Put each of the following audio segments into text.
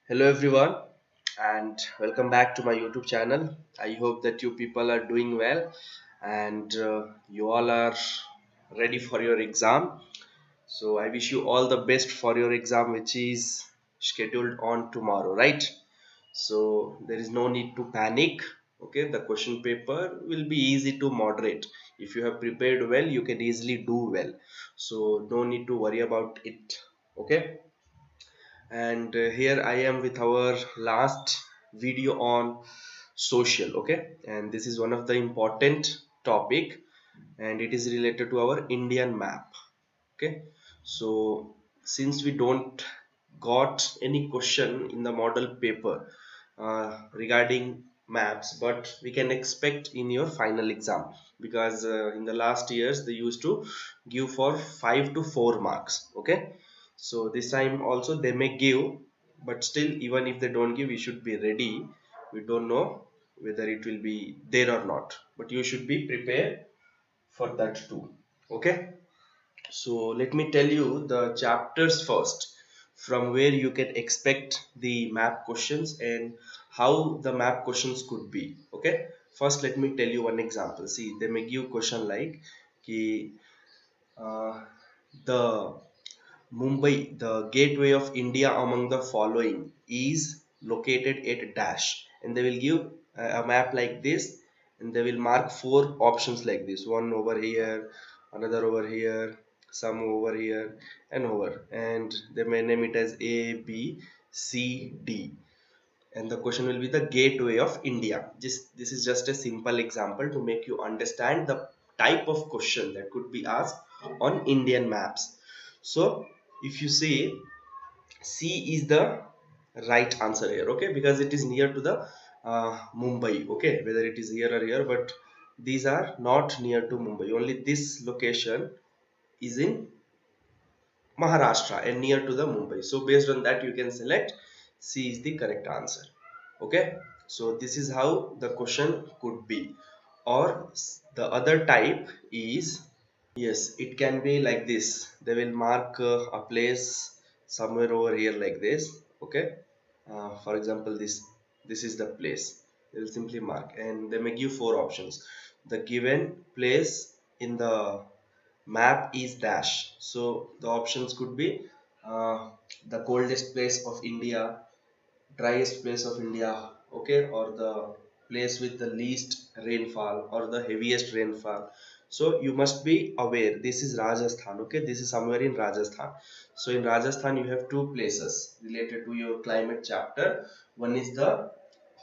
Hello everyone and welcome back to my YouTube channel. I hope that you people are doing well and you all are ready for your exam. So I wish you all the best for your exam which is scheduled on tomorrow, right? So there is no need to panic. Okay, the question paper will be easy to moderate. If you have prepared well, you can easily do well. So no need to worry about it. Okay, and here I am with our last video on social. Okay, and this is one of the important topic and it is related to our Indian map. Okay, so since we don't got any question in the model paper regarding maps, but we can expect in your final exam, because in the last years they used to give for 5 to 4 marks. Okay, so this time also they may give, but still even if they don't give, we should be ready. We don't know whether it will be there or not, but you should be prepared for that too. Okay, so let me tell you the chapters first, from where you can expect the map questions and how the map questions could be. Okay, first let me tell you one example. See, they may give question like ki, uh, the Mumbai, the gateway of India among the following, is located at dash, and they will give a map like this, and they will mark 4 options like this: one over here, another over here, some over here, and over, and they may name it as A, B, C, D, and the question will be the gateway of India. This is just a simple example to make you understand the type of question that could be asked on Indian maps. So if you say C is the right answer here, okay, because it is near to the Mumbai, okay, whether it is here or here, but these are not near to Mumbai. Only this location is in Maharashtra and near to the Mumbai. So based on that, you can select C is the correct answer. Okay. So this is how the question could be. Or the other type is, yes, it can be like this. They will mark a place somewhere over here like this. Okay. For example, this is the place. They will simply mark, and they may give 4 options. The given place in the map is dash. So the options could be uh, the coldest place of India, driest place of India, okay, or the place with the least rainfall or the heaviest rainfall. So you must be aware this is Rajasthan, okay, this is somewhere in Rajasthan. So in Rajasthan you have 2 places related to your climate chapter. One is the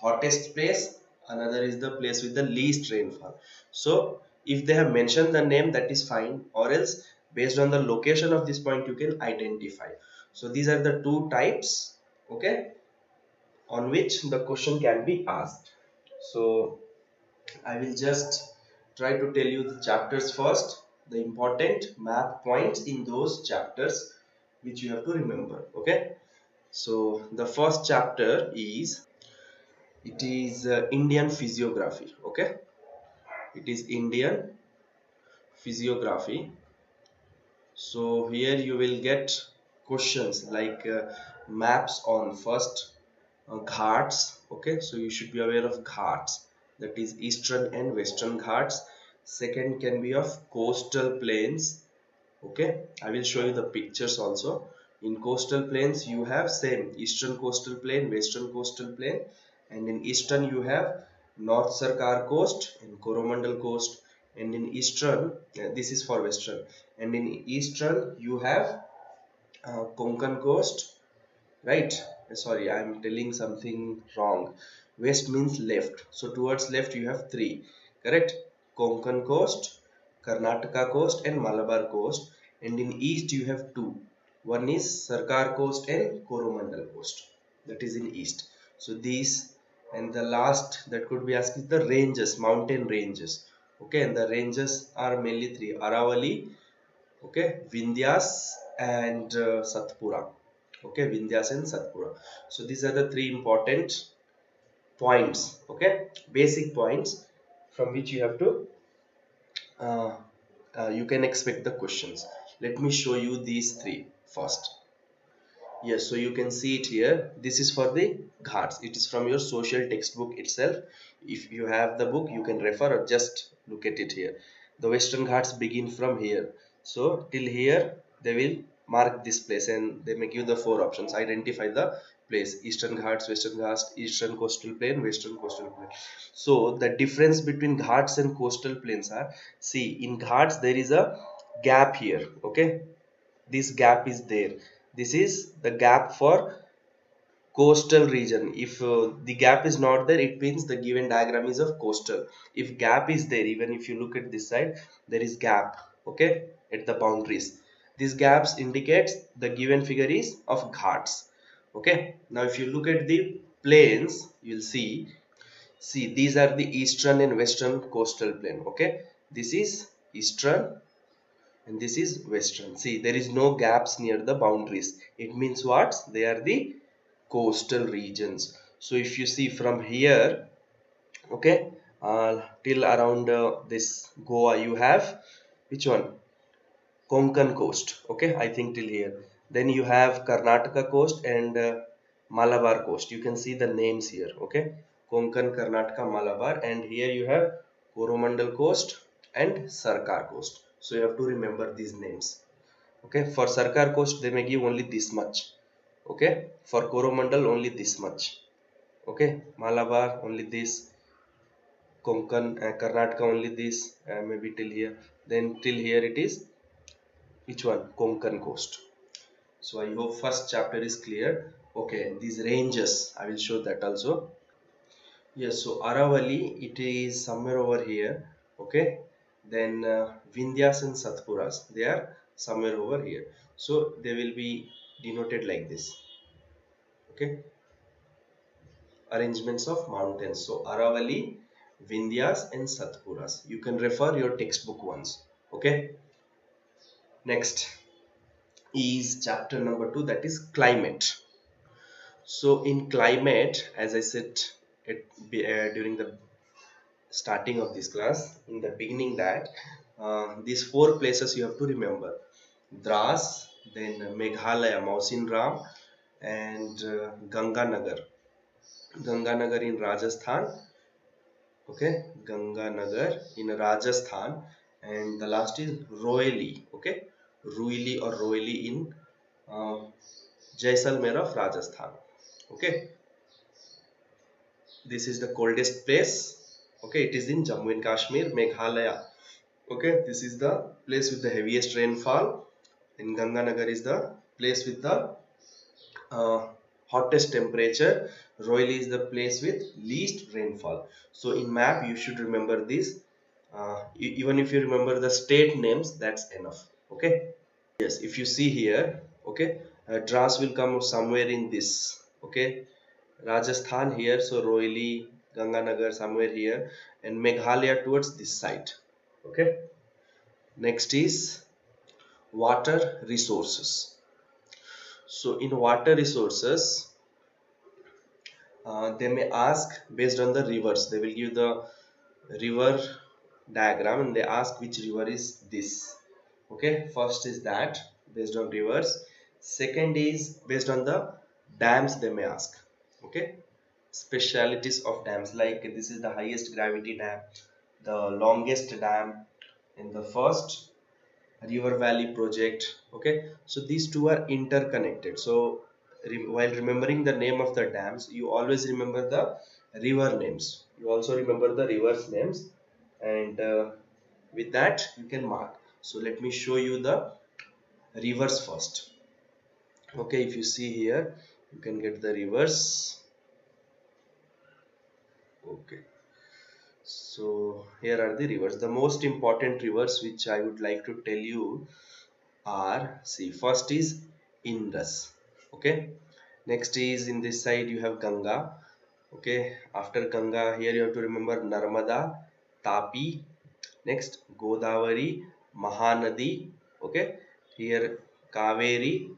hottest place, another is the place with the least rainfall. So if they have mentioned the name, that is fine, or else based on the location of this point you can identify. So these are the 2 types, okay, on which the question can be asked. So I will just try to tell you the chapters first, the important map points in those chapters which you have to remember. Okay, so the first chapter is, it is Indian physiography. Okay, it is Indian physiography. So here you will get questions like maps on first ghats. Okay, so you should be aware of ghats, that is eastern and western ghats. Second can be of coastal plains. Okay, I will show you the pictures also. In coastal plains you have same eastern coastal plain, western coastal plain, and in eastern you have North Sarkar coast and Coromandel coast, and in eastern this is for western, and in eastern you have Konkan coast, right? Sorry, I'm telling something wrong. West means left, so towards left you have 3, correct? Konkan coast, Karnataka coast, and Malabar coast. And in east you have 2. One is Sarkar coast and Coromandel coast, that is in east. So these, and the last that could be asked is the ranges, mountain ranges. Okay, and the ranges are mainly 3: Aravali, okay, Vindhyas, and Satpura. Okay, Vindhyas and Satpura. So these are the 3 important points, okay, basic points from which you have to uh, you can expect the questions. Let me show you these 3 first. Yes, so you can see it here. This is for the ghats. It is from your social textbook itself. If you have the book, you can refer or just look at it here. The Western Ghats begin from here. So till here, they will mark this place and they make you the four options. Identify the place: Eastern Ghats, Western Ghats, Eastern Coastal Plain, Western Coastal Plain. So the difference between Ghats and coastal plains are, see, in Ghats there is a gap here. Okay, this gap is there. This is the gap for coastal region. If the gap is not there, it means the given diagram is of coastal. If gap is there, even if you look at this side, there is gap, okay, at the boundaries. These gaps indicates the given figure is of ghats. Okay, now if you look at the plains, you'll see these are the eastern and western coastal plain. Okay, this is eastern and this is western. See, there is no gaps near the boundaries. It means what? They are the coastal regions. So if you see from here, okay, till around this Goa, you have which one? Konkan coast. Okay, I think till here. Then you have Karnataka coast and Malabar coast. You can see the names here. Okay, Konkan, Karnataka, Malabar, and here you have Coromandel coast and Sarkar coast. So you have to remember these names. Okay, for Sarkar coast they may give only this much. Okay, for Coromandel only this much. Okay, Malabar only this, Konkan, Karnataka only this, maybe till here. Then till here it is which one? Konkan coast. So I hope first chapter is clear. Okay, these ranges I will show that also. Yes, so Aravali, it is somewhere over here. Okay, then Vindhyas and Satpuras, they are somewhere over here. So they will be denoted like this. Okay, arrangements of mountains. So Aravali, Vindhyas and Satpuras. You can refer your textbook once. Okay. Next is chapter number 2, that is climate. So in climate, as I said during the starting of this class, in the beginning, that these four places you have to remember: Dras, then Meghalaya, Mausinram, and Ganganagar. Ganganagar in Rajasthan. Okay, Ganganagar in Rajasthan, and the last is Roili. Okay, Ruili or Roili in uh, Jaisalmer of Rajasthan. Okay, this is the coldest place. Okay, it is in Jammu and Kashmir, Meghalaya. Okay, this is the place with the heaviest rainfall, and Ganganagar is the place with the uh, hottest temperature. Roili is the place with least rainfall. So in map you should remember this. Even if you remember the state names, that's enough. Okay, yes, if you see here, okay, Dras will come somewhere in this. Okay, Rajasthan here, so Roili, Ganganagar somewhere here, and Meghalaya towards this side. Okay, next is water resources. So in water resources, they may ask based on the rivers. They will give the river diagram and they ask which river is this. Okay, first is that based on rivers. Second is based on the dams, they may ask. Okay, specialities of dams, like this is the highest gravity dam, the longest dam, and the first river valley project. Okay, so these two are interconnected. So while remembering the name of the dams, you always remember the river names. You also remember the rivers names, and with that you can mark. So let me show you the rivers first. Okay, if you see here, you can get the rivers. Okay, so here are the rivers. The most important rivers which I would like to tell you are, see, first is Indus. Okay, next is in this side you have Ganga. Okay, after Ganga, here you have to remember Narmada, Tapi, next Godavari, Mahanadi. Okay, here Kaveri,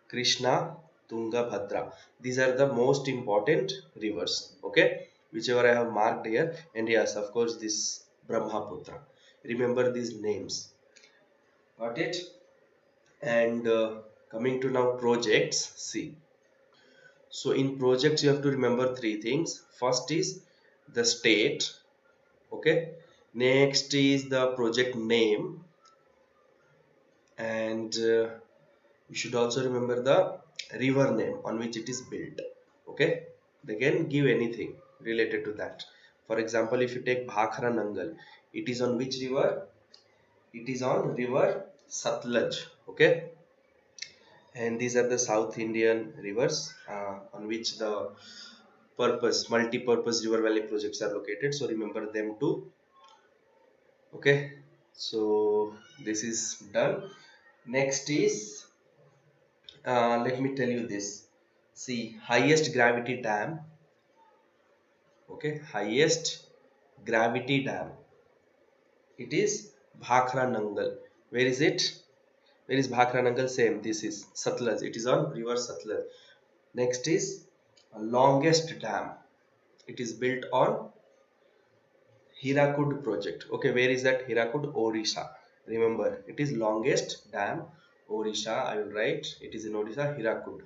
Krishna, Tungabhadra. These are the most important rivers. Okay, whichever I have marked here. And yes, of course, this Brahmaputra. Remember these names. Got it? And Coming to now projects, see. So in projects you have to remember three things. First is the state, okay. Next is the project name, and you should also remember the river name on which it is built, okay. They can give anything related to that. For example, if you take Bhakhra Nangal, it is on which river? It is on river Satluj, okay. And these are the South Indian rivers on which the multi-purpose river valley projects are located. So remember them too, okay. So this is done. Next is let me tell you this. See, highest gravity dam, okay, highest gravity dam. It is Bhakhra Nangal. Where is it? Where is Bhakhra Nangal? Same. This is Satluj. It is on river Satluj. Next is longest dam. It is built on Hirakud project. Okay, where is that? Hirakud, Odisha. Remember, it is longest dam, Odisha. I will write. It is in Odisha, Hirakud.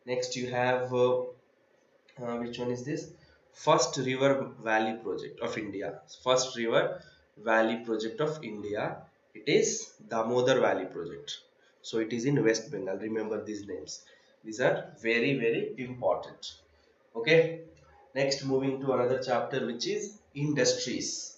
Next, you have which one is this? First River Valley project of India. First River Valley project of India. It is Damodar Valley project. So it is in West Bengal. Remember these names. These are very, very important. Okay. Next, moving to another chapter, which is industries.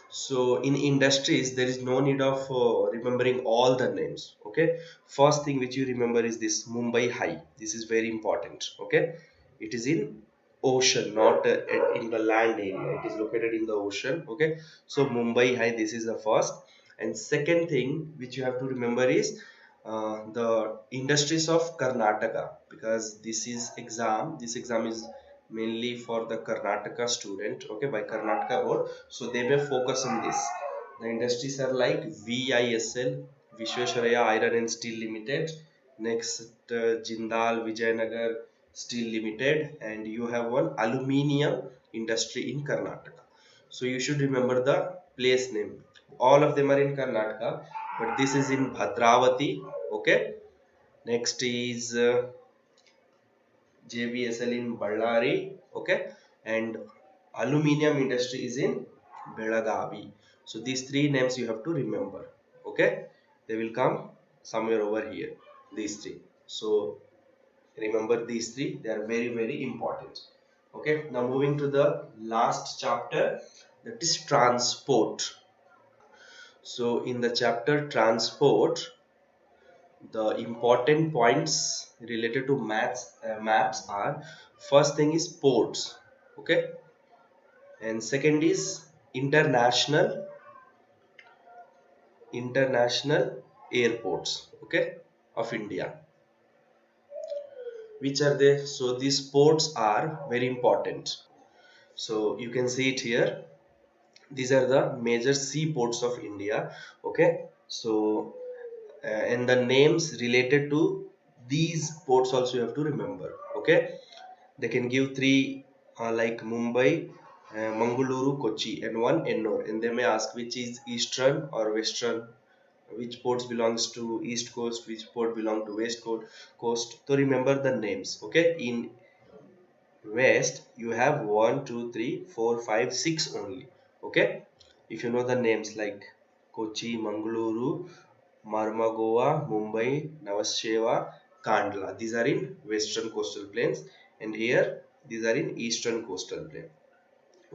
So in industries, there is no need of remembering all the names. Okay. First thing which you remember is this Mumbai High. This is very important. Okay. It is in ocean, not in the land area. It is located in the ocean. Okay. So Mumbai High, this is the first. And second thing which you have to remember is the industries of Karnataka, because this exam is mainly for the Karnataka student, okay, by Karnataka board. So they may focus on this. The industries are like VISL, Vishwesvaraya Iron and Steel Limited. Next, Jindal Vijayanagar Steel Limited, and you have one aluminium industry in Karnataka. So you should remember the place name. All of them are in Karnataka, but this is in Bhadravati, okay. Next is JVSL in Ballari, okay, and aluminium industry is in Belagavi. So these three names you have to remember, okay. They will come somewhere over here, these three. So remember these three, they are very, very important. Okay, now moving to the last chapter, that is transport. So in the chapter transport, the important points related to maps are, first thing is ports, okay, and second is international airports, okay, of India. Which are they? So these ports are very important. So you can see it here. These are the major seaports of India, okay. So and the names related to these ports also you have to remember, okay. They can give three like Mumbai, Mangaluru, Kochi, and one Ennore, and they may ask which is eastern or western, which ports belongs to east coast, which port belong to west coast. So remember the names, okay. In west you have 1 2 3 4 5 6 only, okay. If you know the names like Kochi, Mangaluru, Marmagoa, Mumbai, Navasheva, Kandla, these are in western coastal plains, and here these are in eastern coastal plain,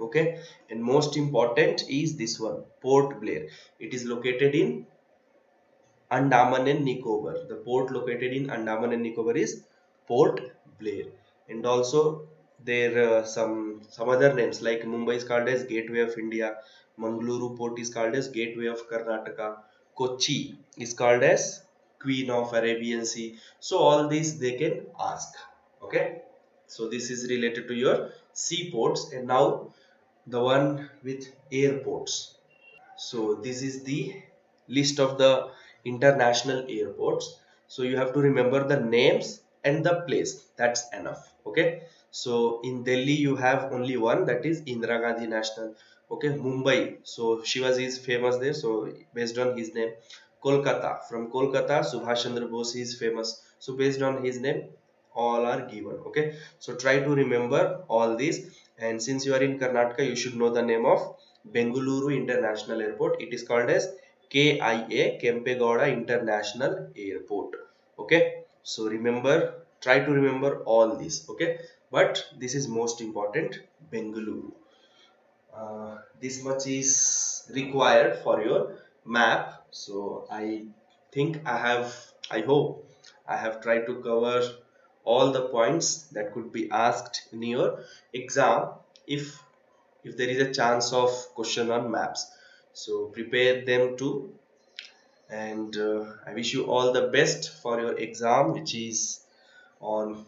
okay. And most important is this one, Port Blair. It is located in Andaman and Nicobar. The port located in Andaman and Nicobar is Port Blair. And also there some other names like Mumbai is called as Gateway of India, Mangaluru port is called as Gateway of Karnataka, Kochi is called as Queen of Arabian Sea. So all these they can ask. Okay. So this is related to your seaports, and now the one with airports. So this is the list of the international airports. So you have to remember the names and the place. That's enough. Okay. So in Delhi you have only one, that is Indira Gandhi National. Okay. Mumbai. So Shivaji is famous there. So based on his name. Kolkata. From Kolkata, Subhash Chandra Bose is famous. So based on his name, all are given. Okay, so try to remember all these. And since you are in Karnataka, you should know the name of Bengaluru International Airport. It is called as KIA, Kempegowda International Airport. Okay, so remember, try to remember all these. Okay, but this is most important, Bengaluru. This much is required for your map. So I hope I have tried to cover all the points that could be asked in your exam, if there is a chance of question on maps. So prepare them too. And I wish you all the best for your exam, which is on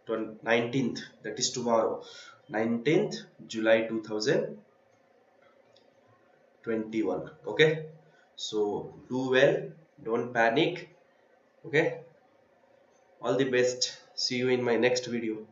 19th, that is tomorrow, 19th July 2021. Okay, so do well, don't panic. Okay, all the best. See you in my next video.